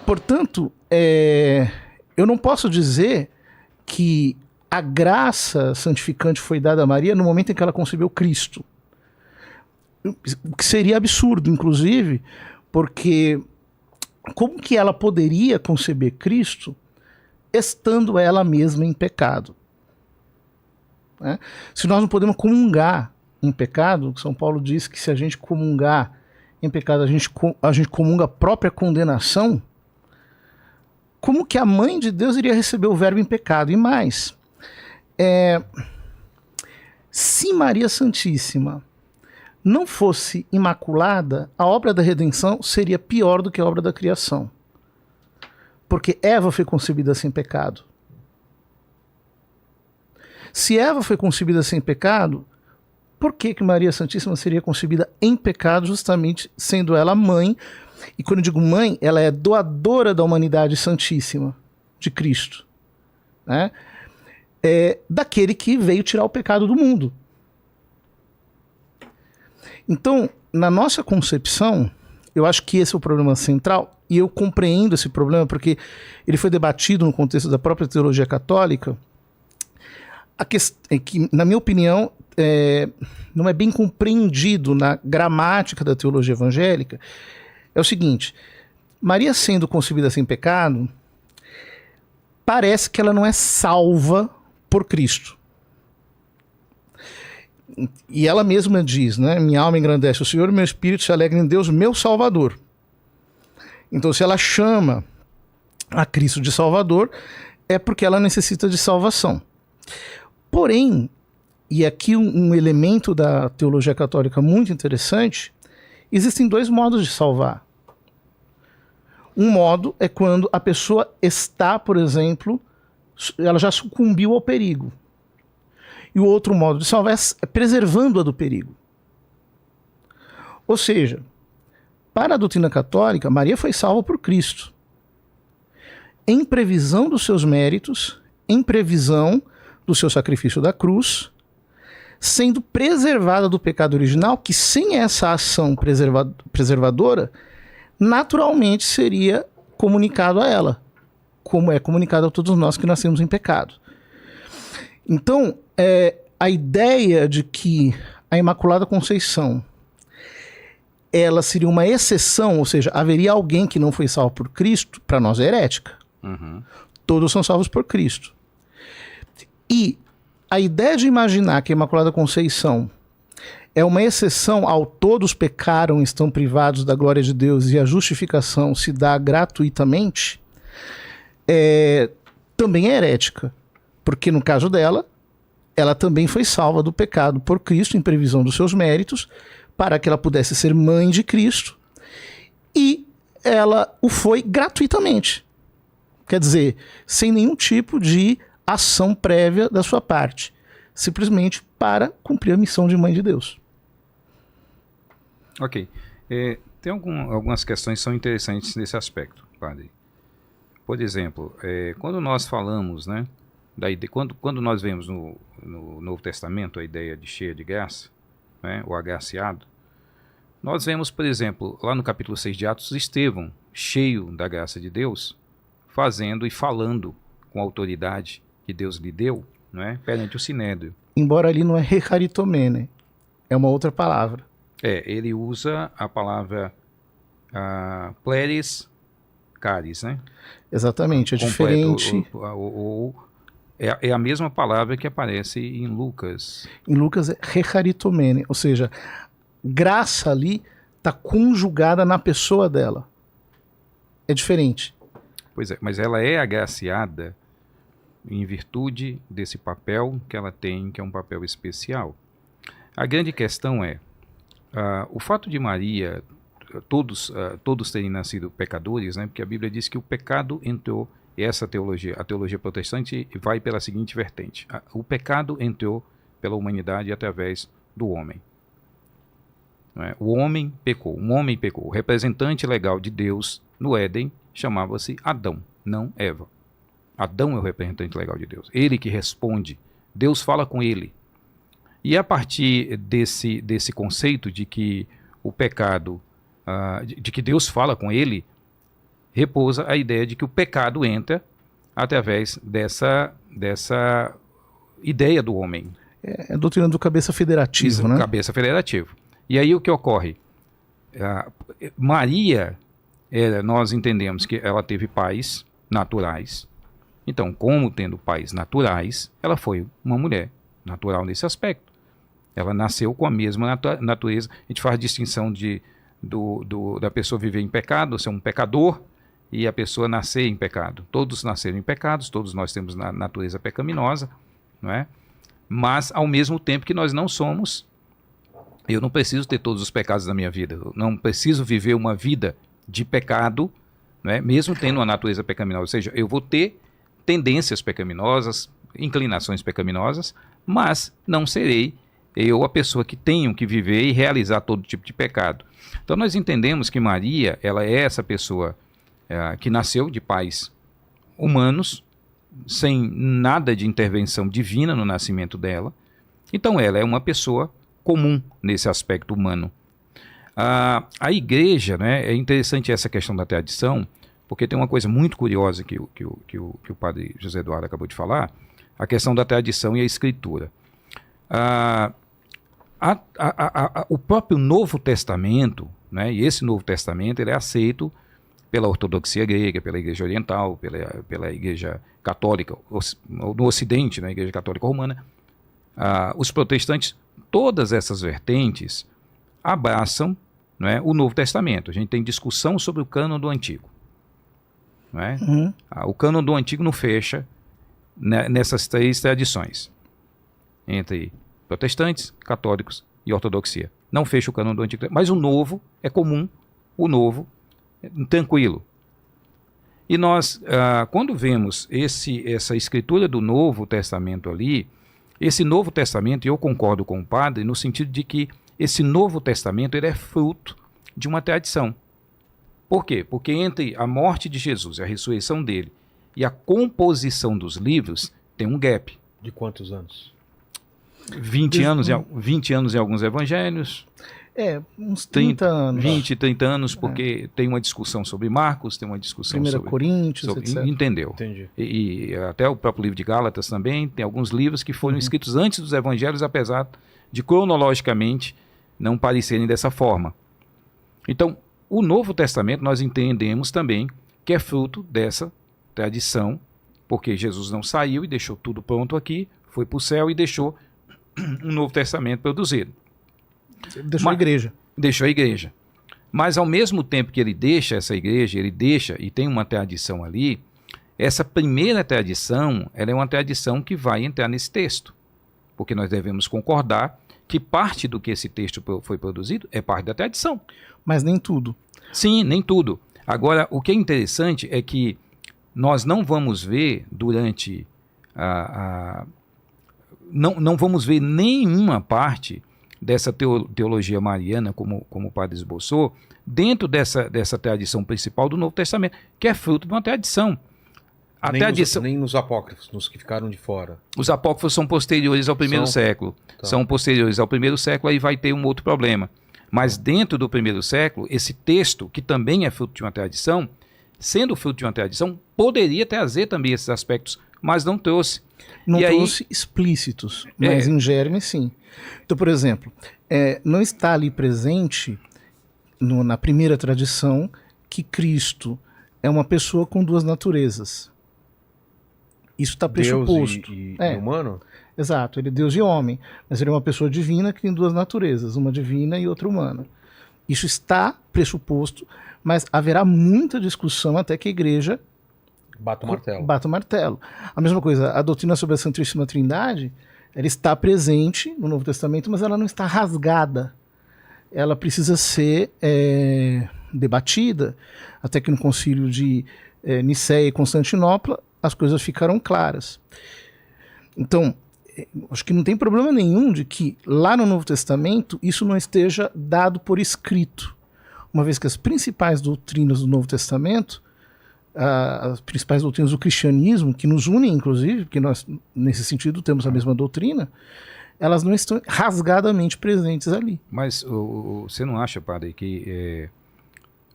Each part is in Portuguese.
Portanto, eu não posso dizer que a graça santificante foi dada a Maria no momento em que ela concebeu Cristo. O que seria absurdo, inclusive, porque como que ela poderia conceber Cristo estando ela mesma em pecado? Né? Se nós não podemos comungar em pecado, São Paulo diz que se a gente comungar em pecado, a gente comunga a própria condenação, como que a mãe de Deus iria receber o verbo em pecado? E mais, se Maria Santíssima não fosse imaculada, a obra da redenção seria pior do que a obra da criação. Porque Eva foi concebida sem pecado. Se Eva foi concebida sem pecado, por que Maria Santíssima seria concebida em pecado, justamente sendo ela mãe? E quando eu digo mãe, ela é doadora da humanidade santíssima de Cristo, né? Daquele que veio tirar o pecado do mundo. Então, na nossa concepção, eu acho que esse é o problema central, e eu compreendo esse problema porque ele foi debatido no contexto da própria teologia católica. A questão é que, na minha opinião, não é bem compreendido na gramática da teologia evangélica. É o seguinte: Maria sendo concebida sem pecado, parece que ela não é salva por Cristo. E ela mesma diz, né? Minha alma engrandece o Senhor e meu espírito se alegra em Deus, meu Salvador. Então, se ela chama a Cristo de Salvador, é porque ela necessita de salvação. Porém, e aqui um elemento da teologia católica muito interessante, existem dois modos de salvar. Um modo é quando a pessoa está, por exemplo, ela já sucumbiu ao perigo. E o outro modo de salvar é preservando-a do perigo. Ou seja, para a doutrina católica, Maria foi salva por Cristo. Em previsão dos seus méritos, em previsão do seu sacrifício da cruz, sendo preservada do pecado original, que sem essa ação preservadora, naturalmente seria comunicado a ela, como é comunicado a todos nós que nascemos em pecado. Então, a ideia de que a Imaculada Conceição ela seria uma exceção, ou seja, haveria alguém que não foi salvo por Cristo, para nós é herética. Uhum. Todos são salvos por Cristo. E a ideia de imaginar que a Imaculada Conceição é uma exceção ao todos pecaram, estão privados da glória de Deus e a justificação se dá gratuitamente, também é herética. Porque no caso dela, ela também foi salva do pecado por Cristo, em previsão dos seus méritos, para que ela pudesse ser mãe de Cristo, e ela o foi gratuitamente. Quer dizer, sem nenhum tipo de ação prévia da sua parte, simplesmente para cumprir a missão de mãe de Deus. Ok. Tem algumas questões que são interessantes nesse aspecto, padre. Por exemplo, quando nós falamos, né, quando nós vemos no Novo Testamento a ideia de cheia de graça, né, o agraciado, nós vemos, por exemplo, lá no capítulo 6 de Atos, Estevão, cheio da graça de Deus, fazendo e falando com a autoridade que Deus lhe deu, né, perante o Sinédrio. Embora ali não é recharitomene, é uma outra palavra. Ele usa a palavra pleris caris, né? Exatamente, é diferente. É a mesma palavra que aparece em Lucas. Em Lucas é recharitomene, ou seja, graça ali está conjugada na pessoa dela. É diferente. Pois é, mas ela é agraciada em virtude desse papel que ela tem, que é um papel especial. A grande questão é, o fato de Maria, todos terem nascido pecadores, né, porque a Bíblia diz que o pecado entrou, e essa teologia, a teologia protestante, vai pela seguinte vertente: o pecado entrou pela humanidade através do homem. O homem pecou, um homem pecou. O representante legal de Deus no Éden chamava-se Adão, não Eva. Adão é o representante legal de Deus, ele que responde, Deus fala com ele. E a partir desse conceito de que o pecado, de que Deus fala com ele, repousa a ideia de que o pecado entra através dessa ideia do homem. É a doutrina do cabeça federativo, né? Cabeça federativo. E aí o que ocorre? Maria, nós entendemos que ela teve pais naturais. Então, como tendo pais naturais, ela foi uma mulher natural nesse aspecto. Ela nasceu com a mesma natureza. A gente faz a distinção da pessoa viver em pecado, ser um pecador, e a pessoa nascer em pecado. Todos nasceram em pecados, todos nós temos a natureza pecaminosa, não é? Mas, ao mesmo tempo que nós não somos, eu não preciso ter todos os pecados da minha vida, eu não preciso viver uma vida de pecado, não é? Mesmo tendo uma natureza pecaminosa. Ou seja, eu vou ter tendências pecaminosas, inclinações pecaminosas, mas não serei eu a pessoa que tenho que viver e realizar todo tipo de pecado. Então nós entendemos que Maria, ela é essa pessoa que nasceu de pais humanos, sem nada de intervenção divina no nascimento dela. Então ela é uma pessoa comum nesse aspecto humano. A igreja, né, é interessante essa questão da tradição, porque tem uma coisa muito curiosa que o padre José Eduardo acabou de falar, a questão da tradição e a escritura. O próprio Novo Testamento, né, e esse Novo Testamento ele é aceito pela ortodoxia grega, pela igreja oriental, pela igreja católica, no ocidente, na igreja católica romana, os protestantes, todas essas vertentes abraçam, não é, o Novo Testamento. A gente tem discussão sobre o cânon do Antigo. Não é? O cânon do Antigo não fecha nessas três tradições, entre protestantes, católicos e ortodoxia. Não fecha o cânon do Antigo, mas o Novo é comum, o Novo tranquilo. E nós, quando vemos essa escritura do Novo Testamento ali, esse Novo Testamento, e eu concordo com o padre, no sentido de que esse Novo Testamento ele é fruto de uma tradição. Por quê? Porque entre a morte de Jesus, a ressurreição dele, e a composição dos livros, tem um gap. De quantos anos? 20 anos em alguns evangelhos. Uns 30 anos. 20, 30 anos, porque tem uma discussão sobre Marcos, tem uma discussão sobre Coríntios, etc. Entendeu? Entendi. E até o próprio livro de Gálatas também, tem alguns livros que foram escritos antes dos evangelhos, apesar de cronologicamente não parecerem dessa forma. Então, o Novo Testamento nós entendemos também que é fruto dessa tradição, porque Jesus não saiu e deixou tudo pronto aqui, foi para o céu e deixou um Novo Testamento produzido. Deixou a igreja. Deixou a igreja. Mas ao mesmo tempo que ele deixa essa igreja, ele deixa e tem uma tradição ali, essa primeira tradição, ela é uma tradição que vai entrar nesse texto. Porque nós devemos concordar que parte do que esse texto foi produzido é parte da tradição. Mas nem tudo. Sim, nem tudo. Agora, o que é interessante é que nós não vamos ver durante não vamos ver nenhuma parte dessa teologia mariana, como o padre esboçou, dentro dessa tradição principal do Novo Testamento, que é fruto de uma tradição. Nem nos apócrifos, nos que ficaram de fora. Os apócrifos são posteriores ao primeiro século. Tá. São posteriores ao primeiro século, aí vai ter um outro problema. Mas dentro do primeiro século, esse texto, que também é fruto de uma tradição, sendo fruto de uma tradição, poderia trazer também esses aspectos, mas não trouxe. Não trouxe explícitos, mas em germe sim. Então, por exemplo, não está ali presente na primeira tradição que Cristo é uma pessoa com duas naturezas. Isso está pressuposto. Deus e humano? Exato, ele é Deus e homem, mas ele é uma pessoa divina que tem duas naturezas, uma divina e outra humana. Isso está pressuposto, mas haverá muita discussão até que a igreja bata o martelo. A mesma coisa, a doutrina sobre a Santíssima Trindade, ela está presente no Novo Testamento, mas ela não está rasgada. Ela precisa ser debatida, até que no concílio de Nicéia e Constantinopla as coisas ficaram claras. Então, acho que não tem problema nenhum de que lá no Novo Testamento isso não esteja dado por escrito, uma vez que as principais doutrinas do Novo Testamento, as principais doutrinas do cristianismo, que nos unem inclusive, porque nós nesse sentido temos a mesma doutrina, elas não estão rasgadamente presentes ali. Mas você não acha, padre, que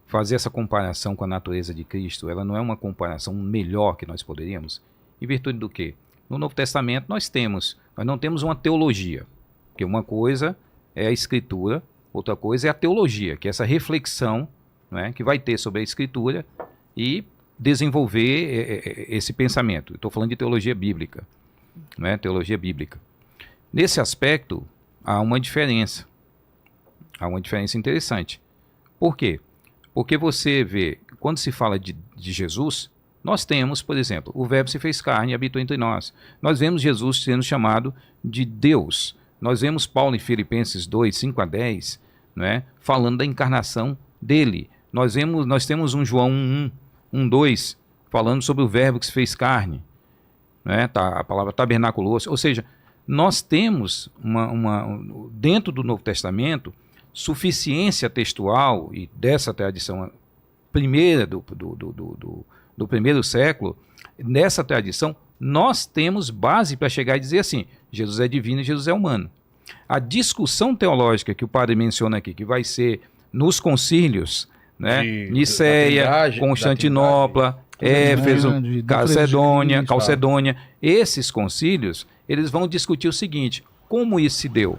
fazer essa comparação com a natureza de Cristo, ela não é uma comparação melhor que nós poderíamos? Em virtude do quê? No Novo Testamento nós não temos uma teologia, porque uma coisa é a Escritura, outra coisa é a teologia, que é essa reflexão, né, que vai ter sobre a Escritura e desenvolver esse pensamento. Estou falando de teologia bíblica, né, teologia bíblica. Nesse aspecto, há uma diferença interessante. Por quê? Porque você vê, quando se fala de Jesus, nós temos, por exemplo, o Verbo se fez carne e habitou entre nós. Nós vemos Jesus sendo chamado de Deus. Nós vemos Paulo em Filipenses 2, 5 a 10, né, falando da encarnação dele. Nós temos um João 1, 2, falando sobre o Verbo que se fez carne. Né, a palavra tabernaculou-se. Ou seja, nós temos dentro do Novo Testamento suficiência textual e dessa tradição primeira do primeiro século, nessa tradição, nós temos base para chegar e dizer assim, Jesus é divino e Jesus é humano. A discussão teológica que o padre menciona aqui, que vai ser nos concílios, né, Niceia, Constantinopla, Éfeso, Calcedônia, esses concílios, eles vão discutir o seguinte, como isso se deu?